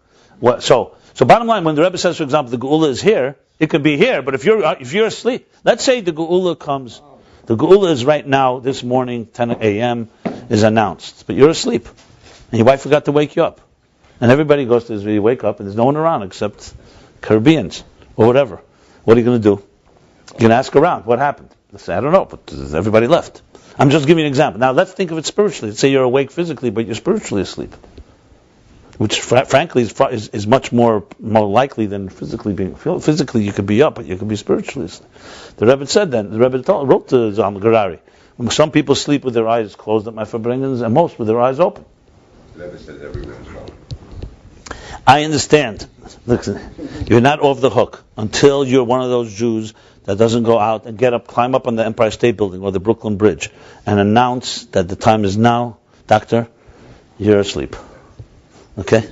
So bottom line, when the Rebbe says, for example, the Geula is here, it could be here. But if you're asleep, let's say the Geula comes. The Geula is right now, this morning, 10 a.m. is announced. But you're asleep. And your wife forgot to wake you up. And everybody goes to you wake up and there's no one around except Caribbeans. Or whatever. What are you going to do? You're going to ask around. What happened? They say, I don't know, but everybody left. I'm just giving you an example. Now let's think of it spiritually. Let's say you're awake physically, but you're spiritually asleep. Which frankly is much more likely than physically being. Physically you could be up, but you could be spiritually asleep. The Rebbe said that. The Rebbe wrote to Zalman Garari. Some people sleep with their eyes closed at my Farbrengens, and most with their eyys open. The Rebbe said everyone's wrong. I understand. Listen, you're not off the hook until you're one of those Jews that doesn't go out and climb up on the Empire State Building or the Brooklyn Bridge and announce that the time is now, doctor, you're asleep. Okay?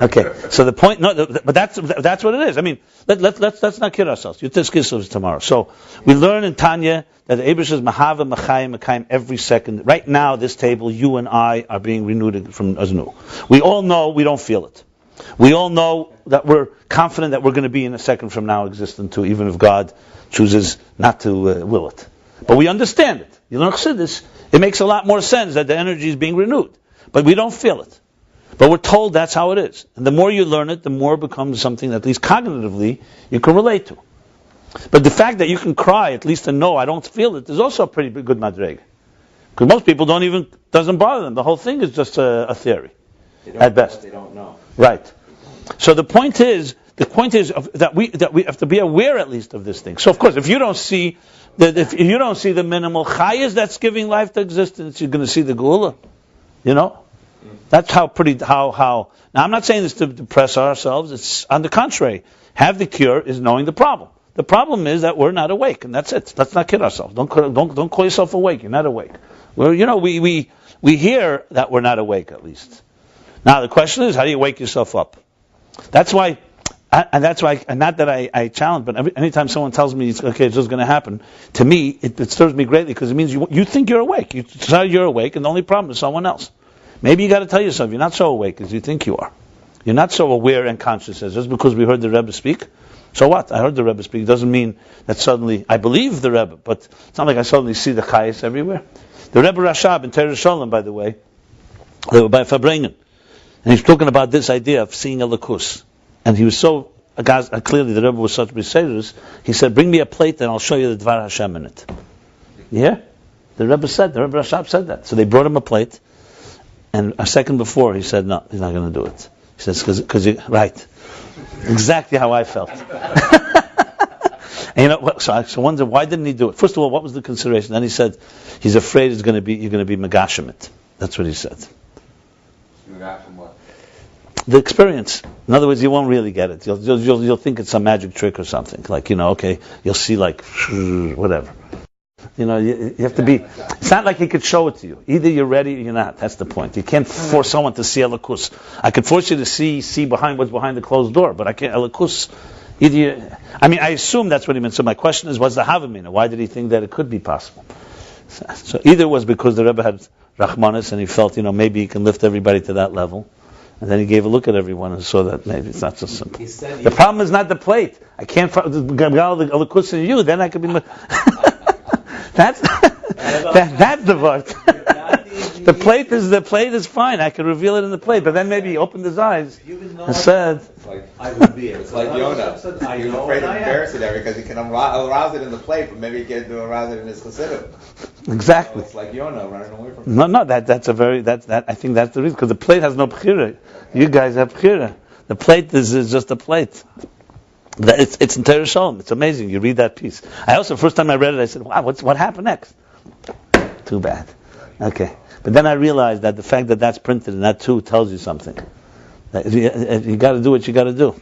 Okay. So the point, but that's what it is. I mean, let's not kid ourselves. You Yitzchak tomorrow. So we learn in Tanya that the Eibush is Mahava, Machayim every second. Right now, this table, you and I are being renewed from Aznu. We all know we don't feel it. We all know that we're confident that we're going to be in a second from now existent too, even if God chooses not to will it. But we understand it. You learn Chassidus, it makes a lot more sense that the energy is being renewed. But we don't feel it. But we're told that's how it is. And the more you learn it, the more it becomes something that at least cognitively you can relate to. But the fact that you can cry, at least to know I don't feel it, is also a pretty good madreg. Because most people doesn't bother them. The whole thing is just a theory, at best. They don't know. Right. So the point is that we have to be aware at least of this thing. So of course, if you don't see the minimal chayas that's giving life to existence, you're going to see the geula. You know. That's how. Now I'm not saying this to depress ourselves. It's on the contrary. Have the cure is knowing the problem. The problem is that we're not awake, and that's it. Let's not kid ourselves. Don't call yourself awake. You're not awake. We hear that we're not awake at least. Now the question is, how do you wake yourself up? That's why, and not that I challenge, but anytime someone tells me it's just going to happen, to me it disturbs me greatly because it means you think you're awake. You decide you're awake, and the only problem is someone else. Maybe you got to tell yourself you're not so awake as you think you are. You're not so aware and conscious as just because we heard the Rebbe speak. So what? I heard the Rebbe speak. It doesn't mean that suddenly I believe the Rebbe, but it's not like I suddenly see the chayes everywhere. The Rebbe Rashab in Teres Shalom, by the way, they were by Farbrengen, and he's talking about this idea of seeing a lakus. And he was so clearly the Rebbe was such besedrus. He said, "Bring me a plate, and I'll show you the Dvar Hashem in it." Yeah, the Rebbe Rashab said that. So they brought him a plate. And a second before, he said, no, he's not going to do it. He says, because right. Exactly how I felt. And so I wonder, why didn't he do it? First of all, what was the consideration? Then he said, he's afraid you're going to be megashemit. That's what he said. Megashim what? The experience. In other words, you won't really get it. You'll think it's some magic trick or something. Like, you'll see like, whatever. You have to be. It's not like he could show it to you. Either you're ready or you're not. That's the point. You can't force someone to see Elikus. I could force you to see behind what's behind the closed door, but I can't Elikus. I assume that's what he meant. So my question is, what's the Havamina? Why did he think that it could be possible? So either it was because the Rebbe had Rachmanis and he felt, maybe he can lift everybody to that level. And then he gave a look at everyone and saw that maybe it's not so simple. The problem is not the plate. I can't Elikus in you. Then I could be. That's That's the part. The plate is fine. I can reveal it in the plate, but then maybe he opened his eyes and said, I would be able. It's like Yonah. He was afraid to embarrass it because he can arouse it in the plate, but maybe he can't arouse it in his chassidim. exactly. So it's like Yonah running away from it. No, that's a very, I think that's the reason, because the plate has no b'chira. You guys have b'chira. The plate is just a plate. It's in Torah Shalom. It's amazing. You read that piece. I also, first time I read it, I said, wow, what happened next? Too bad. Okay. But then I realized that the fact that that's printed and that too tells you something. That you got to do what you got to do.